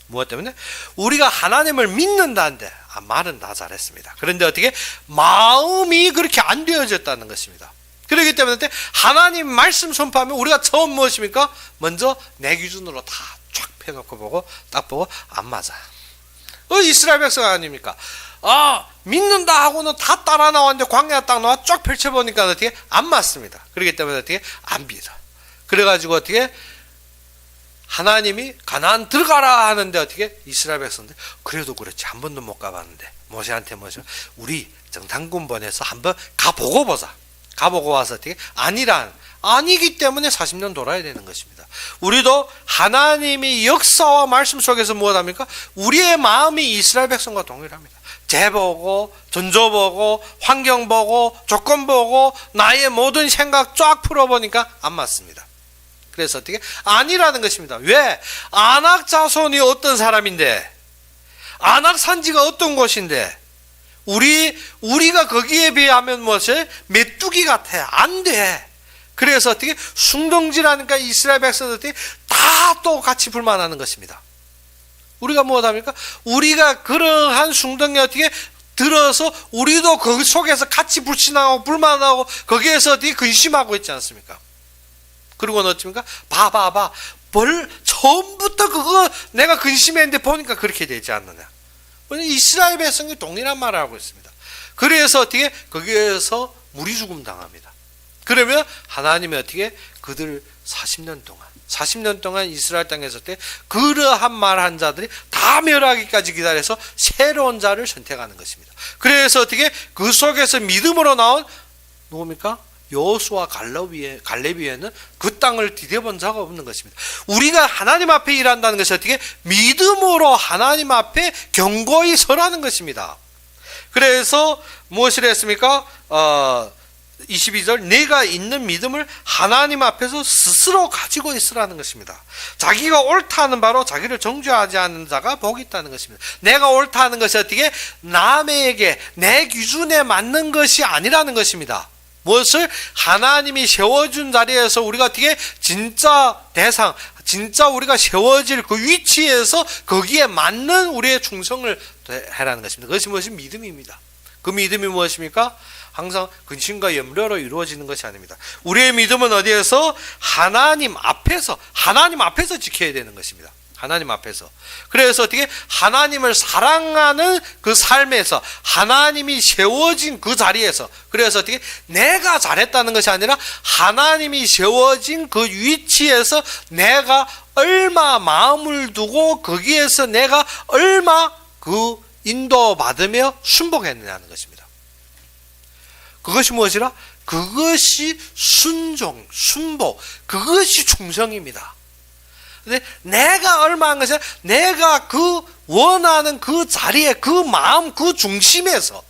무엇 때문에? 우리가 하나님을 믿는다는데 말은 다 잘했습니다. 그런데 어떻게? 마음이 그렇게 안 되어졌다는 것입니다. 그렇기 때문에 하나님 말씀 선포하면 우리가 처음 무엇입니까? 먼저 내 기준으로 다 쫙 펴놓고 보고 딱 보고 안 맞아. 이스라엘 백성 아닙니까? 믿는다 하고는 다 따라 나왔는데 광야 딱 나와 쫙 펼쳐보니까 어떻게? 안 맞습니다. 그렇기 때문에 어떻게? 안 믿어. 그래가지고 어떻게? 하나님이 가나안 들어가라 하는데 어떻게? 이스라엘 백성들 그래도 그렇지 한 번도 못 가봤는데 모세한테 우리 정탐꾼 보내서 한번 가보고 보자. 가보고 와서 어떻게? 아니기 때문에 40년 돌아야 되는 것입니다. 우리도 하나님이 역사와 말씀 속에서 무엇합니까? 우리의 마음이 이스라엘 백성과 동일합니다. 재보고 전조보고 환경보고 조건보고 나의 모든 생각 쫙 풀어보니까 안 맞습니다. 그래서 어떻게? 아니라는 것입니다. 왜? 아낙 자손이 어떤 사람인데 아낙 산지가 어떤 곳인데 우리가 거기에 비하면 무엇이? 메뚜기 같아. 안 돼. 그래서 어떻게? 숭덩질하니까 이스라엘 백성들이 다 또 같이 불만하는 것입니다. 우리가 무엇합니까? 우리가 그러한 숭덩이 어떻게 들어서 우리도 그 속에서 같이 불신하고 불만하고 거기에서 어떻게 근심하고 있지 않습니까? 그리고는 어떻습니까? 봐봐. 처음부터 그거 내가 근심했는데 보니까 그렇게 되지 않느냐. 이스라엘 백성이 동일한 말을 하고 있습니다. 그래서 어떻게 거기에서 무리죽음 당합니다. 그러면 하나님이 어떻게 그들 40년 동안 이스라엘 땅에서 때 그러한 말한 자들이 다 멸하기까지 기다려서 새로운 자를 선택하는 것입니다. 그래서 어떻게 그 속에서 믿음으로 나온 누굽니까? 여호수아 갈렙위에는 그 땅을 디뎌본 자가 없는 것입니다. 우리가 하나님 앞에 일한다는 것이 어떻게? 믿음으로 하나님 앞에 견고히 서라는 것입니다. 그래서 무엇을 했습니까? 22절 내가 있는 믿음을 하나님 앞에서 스스로 가지고 있으라는 것입니다. 자기가 옳다 하는 바로 자기를 정죄하지 않는 자가 복이 있다는 것입니다. 내가 옳다 하는 것이 어떻게? 남에게 내 기준에 맞는 것이 아니라는 것입니다. 무엇을? 하나님이 세워준 자리에서 우리가 어떻게? 진짜 대상, 진짜 우리가 세워질 그 위치에서 거기에 맞는 우리의 충성을 해라는 것입니다. 그것이 무엇이? 믿음입니다. 그 믿음이 무엇입니까? 항상 근심과 염려로 이루어지는 것이 아닙니다. 우리의 믿음은 어디에서? 하나님 앞에서 지켜야 되는 것입니다. 하나님 앞에서. 그래서 어떻게? 하나님을 사랑하는 그 삶에서 하나님이 세워진 그 자리에서, 그래서 어떻게? 내가 잘했다는 것이 아니라 하나님이 세워진 그 위치에서 내가 얼마 마음을 두고 거기에서 내가 얼마 그 인도받으며 순복했느냐는 것입니다. 그것이 무엇이라? 그것이 순종, 순복, 그것이 충성입니다. 근데 내가 얼마 한 것이 아니라 내가 그 원하는 그 자리에 그 마음 그 중심에서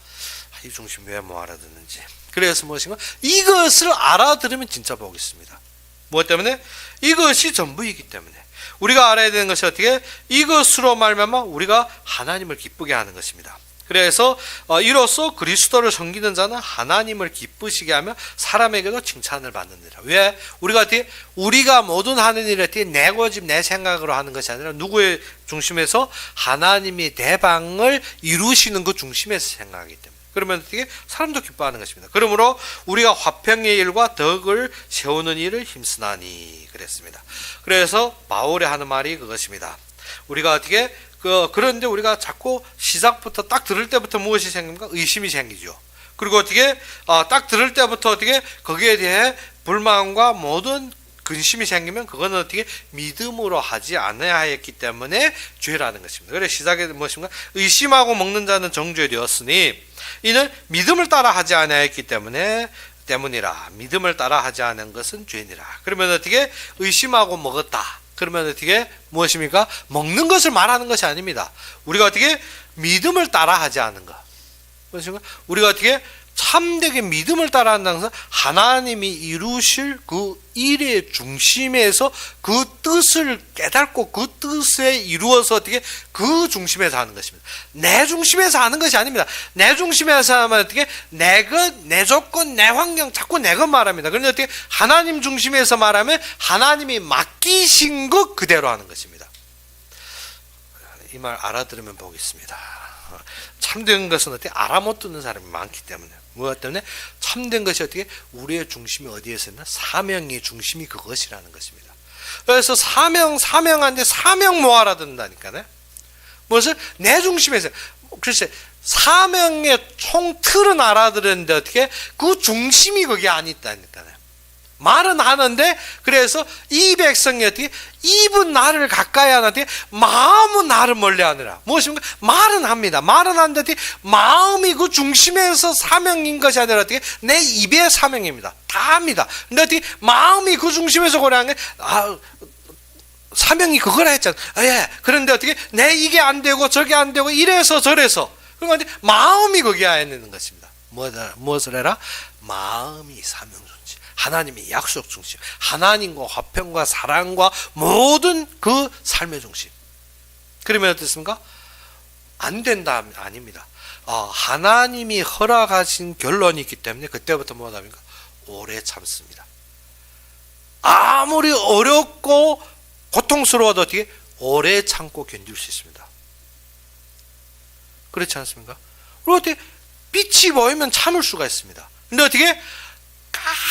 이 중심 왜 못 알아듣는지. 그래서 무엇인가? 이것을 알아들으면 진짜 복이 있습니다. 무엇 때문에? 이것이 전부이기 때문에. 우리가 알아야 되는 것이 어떻게? 이것으로 말미암아 우리가 하나님을 기쁘게 하는 것입니다. 그래서 이로써 그리스도를 섬기는 자는 하나님을 기쁘시게 하며 사람에게도 칭찬을 받느니라. 왜? 우리가 모든 하는 일을 내 고집 내 생각으로 하는 것이 아니라 누구의 중심에서? 하나님이 대방을 이루시는 그 중심에서 생각하기 때문에. 그러면 어떻게? 사람도 기뻐하는 것입니다. 그러므로 우리가 화평의 일과 덕을 세우는 일을 힘쓰나니 그랬습니다. 그래서 바울이 하는 말이 그것입니다. 우리가 어떻게? 그런데 우리가 자꾸 시작부터 딱 들을 때부터 무엇이 생깁니까? 의심이 생기죠. 그리고 어떻게? 딱 들을 때부터 어떻게? 거기에 대해 불만과 모든 근심이 생기면 그거는 어떻게 믿음으로 하지 않아야 했기 때문에 죄라는 것입니다. 그래서 시작에 무엇인가? 의심하고 먹는 자는 정죄 되었으니 이는 믿음을 따라 하지 않아야 했기 때문이라. 믿음을 따라 하지 않은 것은 죄니라. 그러면 어떻게 의심하고 먹었다. 그러면 어떻게 무엇입니까? 먹는 것을 말하는 것이 아닙니다. 우리가 어떻게 믿음을 따라 하지 않은 것. 무엇인가? 우리가 어떻게 참되게 믿음을 따라한다는 것은 하나님이 이루실 그 일의 중심에서 그 뜻을 깨닫고 그 뜻에 이루어서 어떻게 그 중심에서 하는 것입니다. 내 중심에서 하는 것이 아닙니다. 내 중심에서 하면 어떻게 내 것, 내 조건, 내 환경 자꾸 내 것 말합니다. 그런데 어떻게 하나님 중심에서 말하면 하나님이 맡기신 것 그대로 하는 것입니다. 이 말 알아들으면 보겠습니다. 참된 것은 어떻게 알아 못 듣는 사람이 많기 때문에. 무엇 때문에? 참된 것이 어떻게 우리의 중심이 어디에서 있나? 사명의 중심이 그것이라는 것입니다. 그래서 사명한데 사명 뭐 알아듣는다니까요. 무엇을? 내 중심에서. 글쎄 사명의 총틀은 알아들었는데 어떻게 그 중심이 거기 안 있다니까요. 말은 하는데 그래서 이 백성이 어떻게 입은 나를 가까이 하는데 마음은 나를 멀리 하느라. 무엇입니까? 말은 합니다. 말은 하는데 어떻게 마음이 그 중심에서 사명인 것이 아니라 어떻게 내 입의 사명입니다. 다 합니다. 근데 어떻게 마음이 그 중심에서 고려하는 게 사명이 그거라 했잖아. 예. 그런데 어떻게 내 이게 안 되고 저게 안 되고 이래서 저래서 그러니까 마음이 거기에 있는 것입니다. 무엇을 해라? 마음이 사명 중심. 하나님의 약속 중심, 하나님과 화평과 사랑과 모든 그 삶의 중심. 그러면 어떻습니까? 안 된다 아닙니다. 하나님이 허락하신 결론이 있기 때문에 그때부터 뭐가 답니까? 오래 참습니다. 아무리 어렵고 고통스러워도 어떻게 오래 참고 견딜 수 있습니다. 그렇지 않습니까? 그리고 어떻게 빛이 보이면 참을 수가 있습니다. 근데 어떻게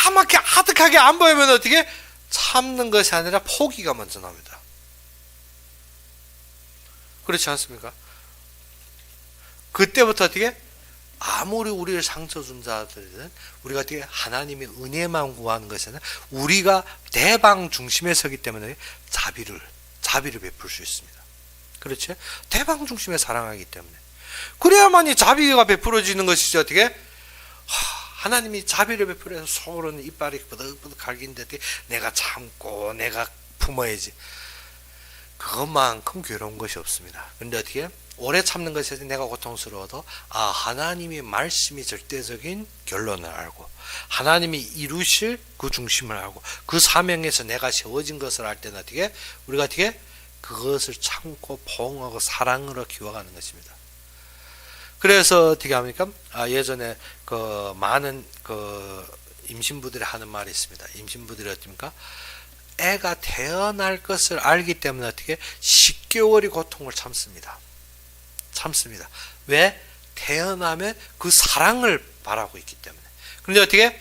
까맣게 아득하게 안 보이면 어떻게 참는 것이 아니라 포기가 먼저 나옵니다. 그렇지 않습니까? 그때부터 어떻게 아무리 우리를 상처 준 자들은 우리가 어떻게 하나님의 은혜만 구하는 것이 아니라 우리가 대방 중심에 서기 때문에 자비를 베풀 수 있습니다. 그렇죠? 대방 중심에 사랑하기 때문에 그래야만이 자비가 베풀어지는 것이죠. 어떻게? 하나님이 자비를 베풀어서 속으로는 이빨이 버덕버덕 갈긴데 내가 참고 내가 품어야지. 그것만큼 괴로운 것이 없습니다. 그런데 어떻게? 오래 참는 것이 내가 고통스러워도 하나님의 말씀이 절대적인 결론을 알고 하나님이 이루실 그 중심을 알고 그 사명에서 내가 세워진 것을 알 때는 어떻게? 우리가 어떻게? 그것을 참고 포옹하고 사랑으로 키워가는 것입니다. 그래서 어떻게 합니까? 예전에 그 많은 그 임신부들이 하는 말이 있습니다. 임신부들이 어떻습니까? 애가 태어날 것을 알기 때문에 어떻게 10개월이 고통을 참습니다. 왜? 태어나면 그 사랑을 바라고 있기 때문에. 그런데 어떻게?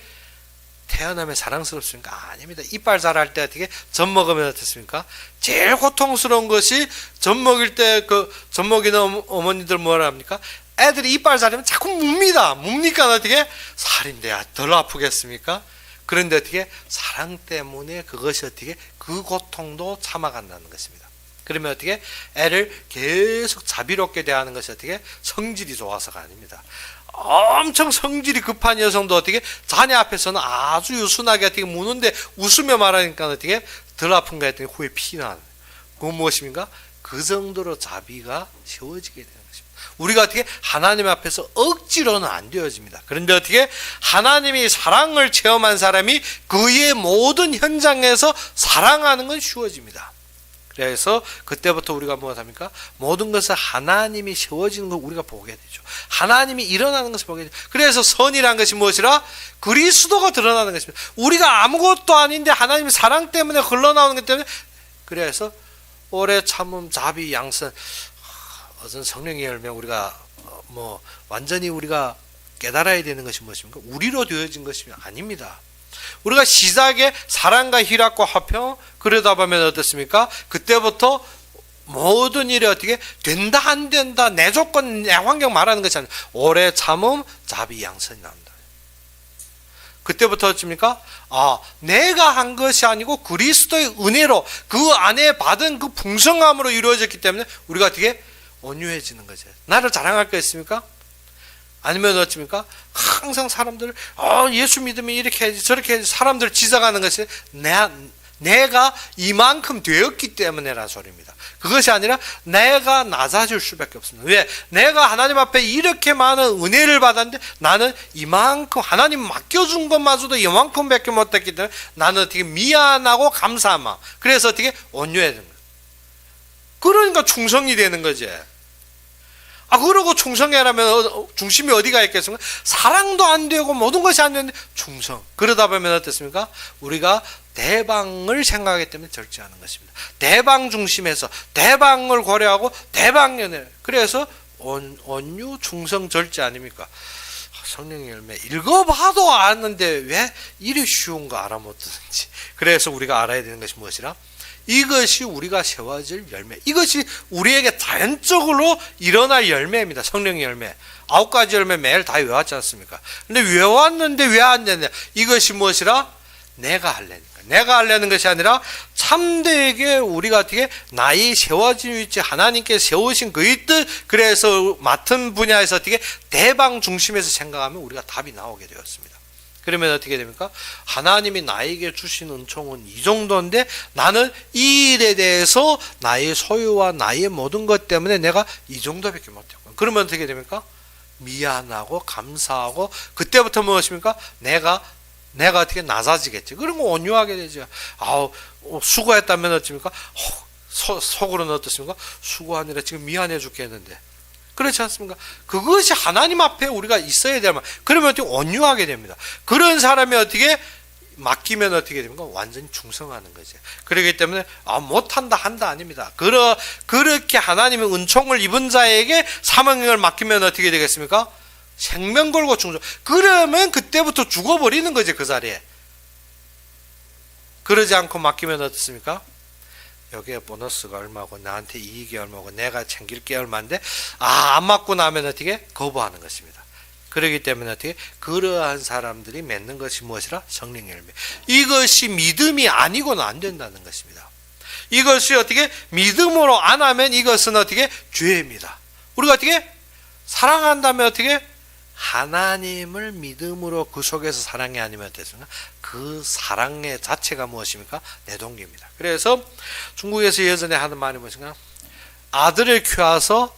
태어나면 사랑스럽습니까? 아닙니다. 이빨 자랄 때 어떻게? 젖 먹으면 어떻습니까? 제일 고통스러운 것이 젖 먹일 때 그 젖 먹이는 어머니들 뭐라 합니까? 애들이 이빨 자르면 자꾸 묵니다. 묵니까 어떻게? 살인데 덜 아프겠습니까? 그런데 어떻게? 사랑 때문에 그것이 어떻게? 그 고통도 참아간다는 것입니다. 그러면 어떻게? 애를 계속 자비롭게 대하는 것이 어떻게? 성질이 좋아서가 아닙니다. 엄청 성질이 급한 여성도 어떻게? 자녀 앞에서는 아주 유순하게 어떻게 무는데 웃으며 말하니까 어떻게? 덜 아픈가 했더니 후에 피나는. 그건 무엇입니까? 그 정도로 자비가 세워지게 되는 것입니다. 우리가 어떻게 하나님 앞에서 억지로는 안 되어집니다. 그런데 어떻게 하나님이 사랑을 체험한 사람이 그의 모든 현장에서 사랑하는 건 쉬워집니다. 그래서 그때부터 우리가 무엇 합니까? 모든 것을 하나님이 세워지는 걸 우리가 보게 되죠. 하나님이 일어나는 것을 보게 되죠. 그래서 선이라는 것이 무엇이라? 그리스도가 드러나는 것입니다. 우리가 아무것도 아닌데 하나님의 사랑 때문에 흘러나오는 것 때문에 그래서 오래 참음, 자비, 양선 어떤 성령의 열매 우리가 완전히 우리가 깨달아야 되는 것이 무엇입니까? 우리로 되어진 것이 아닙니다. 우리가 시작에 사랑과 희락과 화평 그러다 보면 어떻습니까? 그때부터 모든 일이 어떻게 된다 안 된다 내 조건 내 환경 말하는 것이 아니라 오래 참음, 자비, 양선이 나온다. 그때부터 어찌입니까? 내가 한 것이 아니고 그리스도의 은혜로 그 안에 받은 그 풍성함으로 이루어졌기 때문에 우리가 어떻게 온유해지는 거죠. 나를 자랑할 거 있습니까? 아니면 어찌입니까? 항상 사람들 예수 믿으면 이렇게 해야지 저렇게 해야지 사람들을 지적하는 것이 내가 이만큼 되었기 때문에라는 소리입니다. 그것이 아니라 내가 낮아질 수밖에 없습니다. 왜? 내가 하나님 앞에 이렇게 많은 은혜를 받았는데 나는 이만큼 하나님 맡겨준 것마저도 이만큼밖에 못했기 때문에 나는 어떻게 미안하고 감사한 마음, 그래서 어떻게 온유해야 되는 거예요. 그러니까 충성이 되는 거지. 그러고 충성해라면 중심이 어디가 있겠습니까? 사랑도 안 되고 모든 것이 안 되는데 충성. 그러다 보면 어떻습니까? 우리가 대방을 생각하기 때문에 절제하는 것입니다. 대방 중심에서 대방을 고려하고 대방연애. 그래서 온유, 충성, 절제 아닙니까? 성령의 열매 읽어봐도 아는데 왜 이리 쉬운 거 알아 못하는지. 그래서 우리가 알아야 되는 것이 무엇이라? 이것이 우리가 세워질 열매, 이것이 우리에게 자연적으로 일어날 열매입니다. 성령의 열매. 9가지 열매 매일 다 외웠지 않습니까? 근데 외웠는데 왜 안 되냐? 이것이 무엇이라? 내가 하려니까. 내가 하려는 것이 아니라 참되게 우리가 어떻게 나의 세워진 위치, 하나님께 세우신 그의 뜻, 그래서 맡은 분야에서 어떻게 대방 중심에서 생각하면 우리가 답이 나오게 되었습니다. 그러면 어떻게 됩니까? 하나님이 나에게 주신 은총은 이 정도인데 나는 이 일에 대해서 나의 소유와 나의 모든 것 때문에 내가 이 정도밖에 못했고, 그러면 어떻게 됩니까? 미안하고 감사하고 그때부터 무엇입니까? 내가 어떻게 낮아지겠지. 그러면 온유하게 되죠. 수고했다면 어떻습니까? 속으로는 어떻습니까? 수고하느라 지금 미안해 죽겠는데. 그렇지 않습니까? 그것이 하나님 앞에 우리가 있어야 될 말. 그러면 어떻게 온유하게 됩니다. 그런 사람이 어떻게 맡기면 어떻게 됩니까? 완전히 충성하는 거죠. 그렇기 때문에 못한다 한다 아닙니다. 그렇게 하나님의 은총을 입은 자에게 사명을 맡기면 어떻게 되겠습니까? 생명 걸고 충성. 그러면 그때부터 죽어버리는 거죠, 그 자리에. 그러지 않고 맡기면 어떻습니까? 여기에 보너스가 얼마고 나한테 이익이 얼마고 내가 챙길 게 얼마인데 안 맞고 나면 어떻게 거부하는 것입니다. 그렇기 때문에 어떻게 그러한 사람들이 맺는 것이 무엇이라? 성령의 열매. 이것이 믿음이 아니고는 안 된다는 것입니다. 이것이 어떻게 믿음으로 안 하면 이것은 어떻게 죄입니다. 우리가 어떻게 사랑한다면 어떻게 하나님을 믿음으로 그 속에서 사랑이 아니면 어떻습니까? 그 사랑의 자체가 무엇입니까? 내 동기입니다. 그래서 중국에서 예전에 하는 말이 무엇인가? 아들을 키워서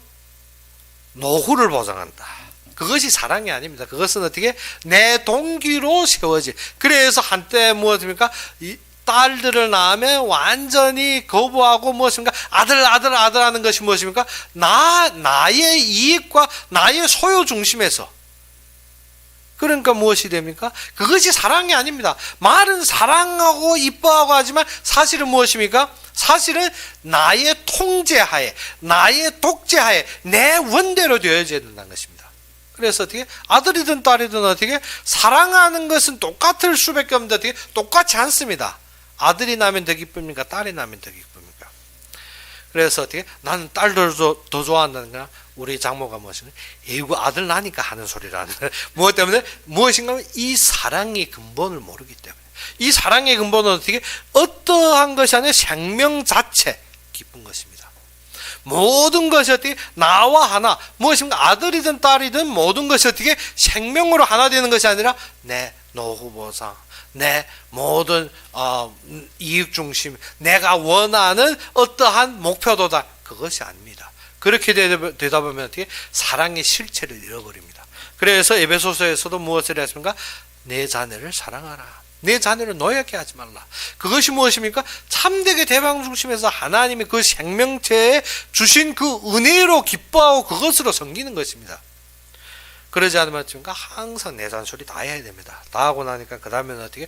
노후를 보장한다. 그것이 사랑이 아닙니다. 그것은 어떻게 내 동기로 세워질. 그래서 한때 무엇입니까? 딸들을 낳으면 완전히 거부하고 무엇입니까? 아들 하는 것이 무엇입니까? 나의 이익과 나의 소유 중심에서. 그러니까 무엇이 됩니까? 그것이 사랑이 아닙니다. 말은 사랑하고 이뻐하고 하지만 사실은 무엇입니까? 사실은 나의 통제하에, 나의 독재하에 내 원대로 되어져야 된다는 것입니다. 그래서 어떻게 아들이든 딸이든 어떻게 사랑하는 것은 똑같을 수밖에 없는데 어떻게 똑같지 않습니다. 아들이 나면 더 기쁩니까? 딸이 나면 더 기쁩니까? 그래서 어떻게 나는 딸을 더 좋아한다는 거야. 우리 장모가 무엇인가? 이거 아들 나니까 하는 소리라는. 무엇 때문에? 무엇인가 하면 이 사랑의 근본을 모르기 때문에. 이 사랑의 근본은 어떻게? 어떠한 것이 아니라 생명 자체 기쁜 것입니다. 모든 것이 어떻게? 나와 하나. 무엇인가? 아들이든 딸이든 모든 것이 어떻게? 생명으로 하나 되는 것이 아니라 내 노후 보상, 내 모든 이익 중심, 내가 원하는 어떠한 목표도다. 그것이 아닙니다. 그렇게 되다 보면 어떻게? 사랑의 실체를 잃어버립니다. 그래서 에베소서에서도 무엇을 했습니까? 내 자녀를 사랑하라. 내 자녀를 노엽게 하지 말라. 그것이 무엇입니까? 참되게 대방 중심에서 하나님이 그 생명체에 주신 그 은혜로 기뻐하고 그것으로 섬기는 것입니다. 그러지 않으면 항상 내 잔소리 다 해야 됩니다. 다 하고 나니까 그 다음에는 어떻게?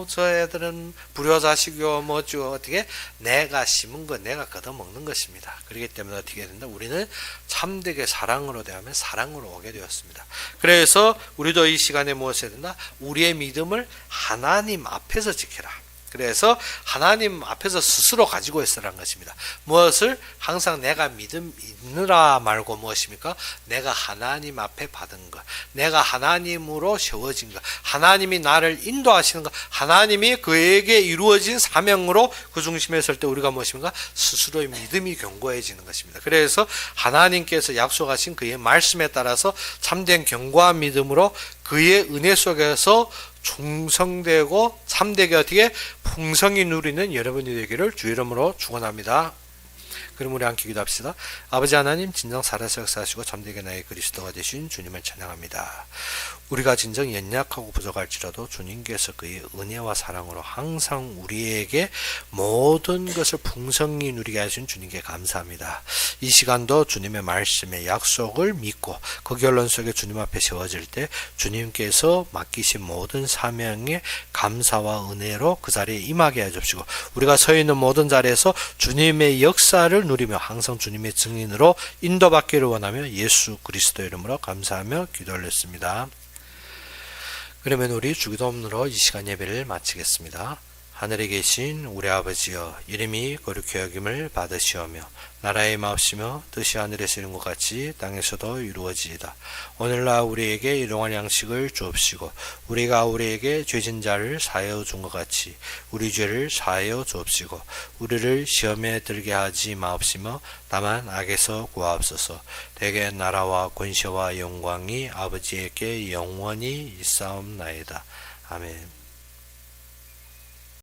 저 애들은 불효자식이요 뭐죠 어떻게? 내가 심은 거 내가 걷어먹는 것입니다. 그렇기 때문에 어떻게 된다? 우리는 참되게 사랑으로 대하면 사랑으로 오게 되었습니다. 그래서 우리도 이 시간에 무엇을 해야 된다? 우리의 믿음을 하나님 앞에서 지켜라. 그래서 하나님 앞에서 스스로 가지고 있으라는 것입니다. 무엇을? 항상 내가 믿느라 말고 무엇입니까? 내가 하나님 앞에 받은 것, 내가 하나님으로 세워진 것, 하나님이 나를 인도하시는 것, 하나님이 그에게 이루어진 사명으로 그 중심에 설 때 우리가 무엇입니까? 스스로의 믿음이 견고해지는 것입니다. 그래서 하나님께서 약속하신 그의 말씀에 따라서 참된 견고한 믿음으로 그의 은혜 속에서 충성되고 참되게 어떻게 풍성히 누리는 여러분이 되기를 주 이름으로 축원합니다. 그럼 우리 함께 기도합시다. 아버지 하나님, 진정 살아서 역사하시고 참되게 나의 그리스도가 되신 주님을 찬양합니다. 우리가 진정 연약하고 부족할지라도 주님께서 그의 은혜와 사랑으로 항상 우리에게 모든 것을 풍성히 누리게 하신 주님께 감사합니다. 이 시간도 주님의 말씀의 약속을 믿고 그 결론 속에 주님 앞에 세워질 때 주님께서 맡기신 모든 사명에 감사와 은혜로 그 자리에 임하게 해주시고 우리가 서 있는 모든 자리에서 주님의 역사를 누리며 항상 주님의 증인으로 인도받기를 원하며 예수 그리스도 이름으로 감사하며 기도 올렸습니다. 그러면 우리 주기도문으로 이 시간 예배를 마치겠습니다. 하늘에 계신 우리 아버지여, 이름이 거룩히 여김을 받으시오며 나라의 마옵시며 뜻이 하늘에서 이룬 것 같이 땅에서도 이루어지이다. 오늘날 우리에게 일용할 양식을 주옵시고 우리가 우리에게 죄진 자를 사하여 준 것 같이 우리 죄를 사하여 주옵시고 우리를 시험에 들게 하지 마옵시며 다만 악에서 구하옵소서. 대개 나라와 권세와 영광이 아버지에게 영원히 있사옵나이다. 아멘.